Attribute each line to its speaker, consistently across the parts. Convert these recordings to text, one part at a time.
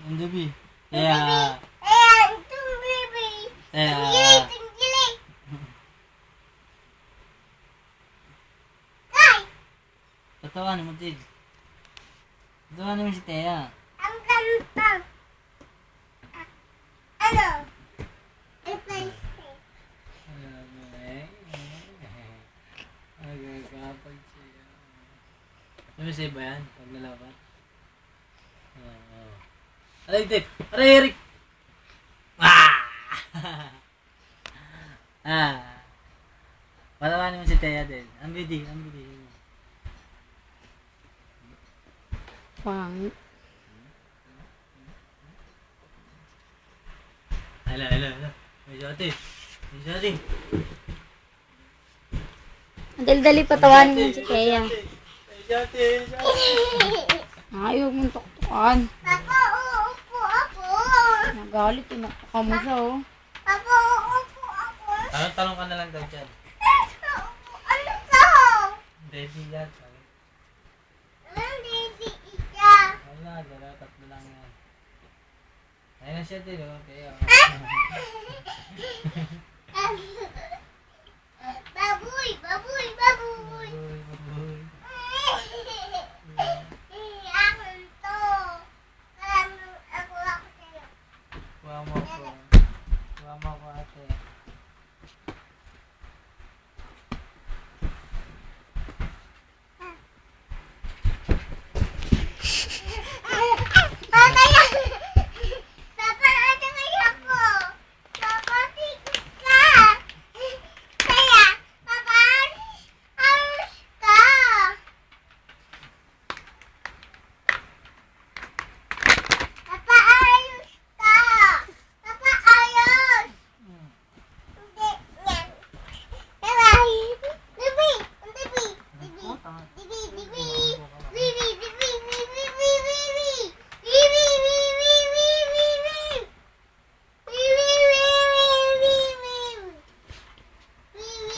Speaker 1: Anjabi. Kaya. Tatawanin mo, Tid. Tatawanin mo si Thea.
Speaker 2: Ang ganda. Ano?
Speaker 1: Agagapag siya. Ano sa'yo ba yan? Pag nalaban? Oo. Aray, Tid! Aray, Eric! Patawanin mo si Thea din. Ang bidi.
Speaker 3: Pangit.
Speaker 1: Hala. May shoti.
Speaker 3: Dali patawanin mo si Thea.
Speaker 1: May shoti.
Speaker 3: Ayaw mong tuktukan.
Speaker 2: Papa, uupo ako.
Speaker 3: Nagalit, tinuktukan mo siya, oh.
Speaker 2: Papa, uupo ako.
Speaker 1: Tanong ka na lang daw dyan.
Speaker 2: Ano to?
Speaker 1: Daddy yan.
Speaker 2: Hindi isa.
Speaker 1: Wala, tatlo lang yan. Ayun na siya din, oh. Kaya,
Speaker 2: Baboy.
Speaker 1: Baboy.
Speaker 2: Akin to. Ako sa'yo.
Speaker 1: Kuha mo ko ate.
Speaker 2: Papa, ano kaya ko? Papa, tigil ka. Kaya, Papa, ayos ka. Papa, ayos ka. Papa, ayos. Hindi, yan. Diba? Dibi.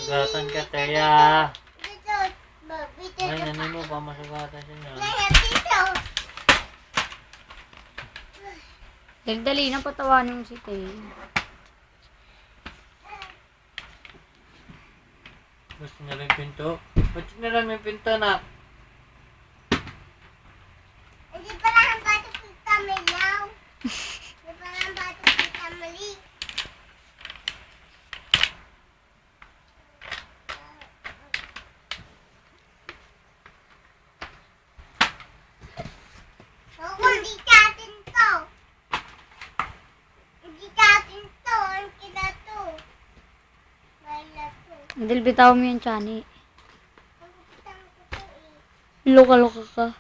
Speaker 1: Sugatan ka, Thea. Ay, nanay mo pa masugatan siya na.
Speaker 3: Dali na patawanin mo si Thea.
Speaker 1: Gusto niya lang yung pinto. Ba't niya lang yung pinto na?
Speaker 2: Hindi pa lang ang bato kita malaw. Hindi pa lang ang bato kita mali. Hindi natin to. Hindi natin to. Ang kina to. Wala to.
Speaker 3: Dali bitaw mo yung chani.
Speaker 2: Ang kitang ko to eh.
Speaker 3: Loka ka.